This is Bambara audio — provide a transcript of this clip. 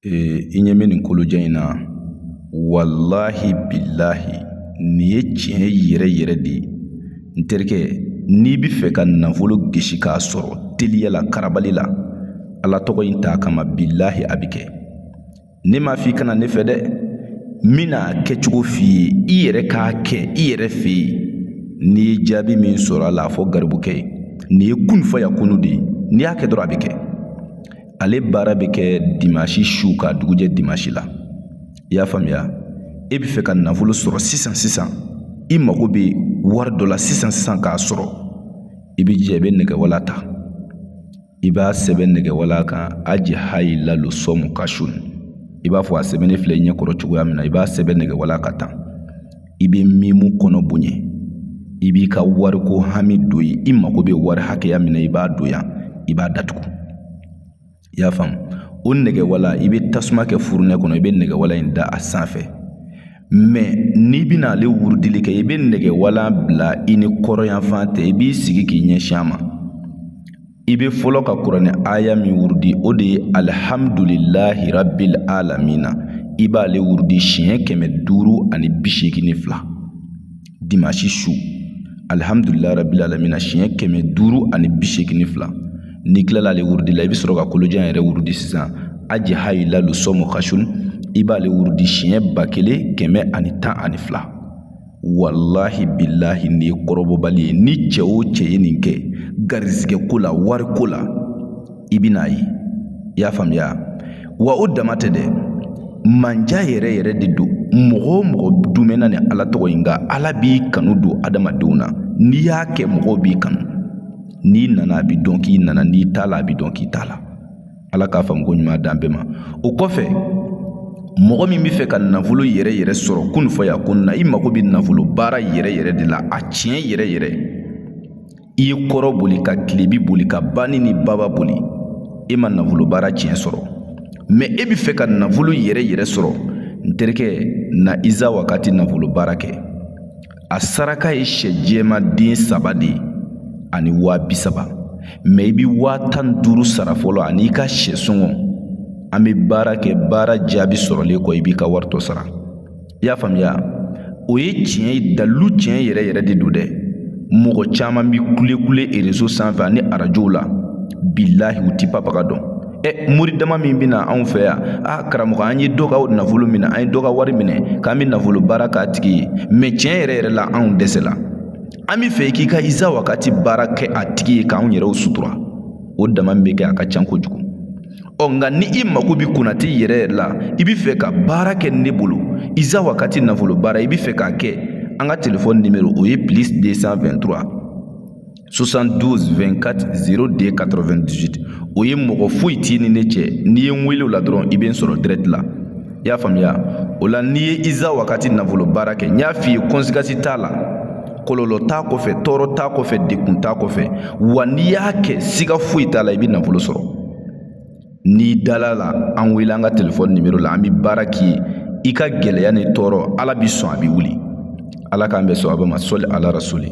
I ɲɛ bɛ nin kolojan in na wallahi billahi nin ye tiɲɛ yɛrɛ yɛrɛ de ye. N terikɛ, n'i bɛ fɛ ka nafolo gisi k'a sɔrɔ teliya la karabali la, ala tɔgɔ in t'a kama billahi a bɛ kɛ. Ne m'a f'i kana ne fɛ dɛ, n bɛna kɛcogo f'i ye, i yɛrɛ k'a kɛ i yɛrɛ fɛ yen. N'i ye jaabi min sɔrɔ a la, a fɔ garibukɛ ye nin ye kun fayakunu de ye. N'i y'a kɛ dɔrɔn a bɛ kɛ. Ale baara bɛ kɛ dimanche su ka dugujɛ dimanche la. I y'a faamuya? E bɛ fɛ ka nafolo sɔrɔ sisan i mago bɛ wari dɔ la sisan k'a sɔrɔ, i bɛ jija i bɛ nɛgɛwala ta, i b'a sɛbɛn nɛgɛwala kan aji hayi lalu sɔmu kashun, i b'a fɔ a sɛbɛnnen filɛ i ɲɛkɔrɔ cogoya min na, i b'a sɛbɛn nɛgɛwala kan tan. I bɛ mimu kɔnɔ bonya, i b'i ka wariko hami don yen, i mago bɛ wari hakɛya min na i b'a don yan, i b'a datugu. I y'a faamu? O nɛgɛwala i bɛ tasuma kɛ furunɛ kɔnɔ, i bɛ nɛgɛwala in da a sanfɛ. Mais n'i bɛna ale wurudili kɛ, i bɛ nɛgɛwala bila i ni kɔrɔyanfan tɛ, i b'i sigi k'i ɲɛsin a ma. I bɛ fɔlɔ ka kuranɛ aya min wurudi, o de ye alhamdulillahi rabbil alamina. I b'ale wurudi siɲɛ 582 dimanche su. Alhamdulillahi rabbil alamina siɲɛ 582. N'i tilala ale wurudi la, i bɛ sɔrɔ ka kolojan yɛrɛ wurudi sisan aji hayi lalu sɔmu kashun. I b'ale wurudi siɲɛ 1112. Wallahi billahi nin ye kɔrɔbɔbali ye. Ni cɛ o cɛ ye nin kɛ garizigɛ ko la, wari ko la, i bɛna ye. I y'a faamuya? Wa o dama tɛ dɛ, manja yɛrɛ yɛrɛ de don. Mɔgɔ o mɔgɔ dumɛnna ni ala tɔgɔ in, nka ala b'i kanu don adamadenw na. N'i y'a kɛ mɔgɔw b'i kanu. N'i nana a bɛ dɔn k'i nana, n'i t'a la a bɛ dɔn k'i t'a la. Ala k'a faamu ko ɲuman d'an bɛɛ ma. O kɔfɛ, mɔgɔ min bɛ fɛ ka nafolo yɛrɛ yɛrɛ sɔrɔ kun fayakun na, i mago bɛ nafolo baara yɛrɛ yɛrɛ de la, a tiɲɛ yɛrɛ yɛrɛ. I ye kɔrɔ boli ka kilebi boli ka bani ni baba boli, e ma nafolo baara tiɲɛ sɔrɔ. Mais e bɛ fɛ ka nafolo yɛrɛ yɛrɛ sɔrɔ, n terikɛ, na iza wakati nafolo baara kɛ. A saraka ye sɛ jɛman den 3 de ye ani 30,000. Mais i bɛ 15,000 sara fɔlɔ ani ka sɛ sɔngɔ. An bɛ baara kɛ, baara jaabi sɔrɔlen kɔ i b'i ka wari tɔ sara. I y'a faamuya? O ye tiɲɛ ye, dalilu tiɲɛ yɛrɛ yɛrɛ de don dɛ. Mɔgɔ caman bɛ kule réseau sanfɛ ani arajow la, billahi u tɛ papaga dɔn. Mori dama min bɛna anw fɛ yan, karamɔgɔ an ye dɔ ka nafolo minɛ, an ye dɔ ka wari minɛ k'an bɛ nafolo baara k'a tigi ye. Mais tiɲɛ yɛrɛ yɛrɛ la anw dɛsɛla. An bɛ fɛ i k'i ka iza wakati baara kɛ a tigi ye k'anw yɛrɛw sutura. O dama min bɛ kɛ a ka ca kojugu. Nka ni i mago bɛ kunnati yɛrɛ yɛrɛ la, i bɛ fɛ ka baara kɛ ne bolo, iza wakati nafolo baara i bɛ fɛ k'a kɛ, an ka téléphone numéro o ye +223 72 24 02 98. O ye mɔgɔ foyi t'i ni ne cɛ, n'i ye n wele o la dɔrɔn i bɛ n sɔrɔ direct la. I y'a faamuya? O la n'i ye iza wakati nafolo baara kɛ, n y'a f'i ye conséquence t'a la, kɔlɔlɔ t'a kɔfɛ, tɔɔrɔ t'a kɔfɛ, dekun t'a kɔfɛ, wa n'i y'a kɛ siga foyi t'a la i bɛ nafolo sɔrɔ. N'i dala la an wele an ka téléphone numéro la, an bɛ baara k'i ye. I ka gɛlɛya ni tɔɔrɔ ala b'i sɔn a bɛ wuli. Ala k'an bɛ sɔn a bɛ ma sɔli ala rasuli.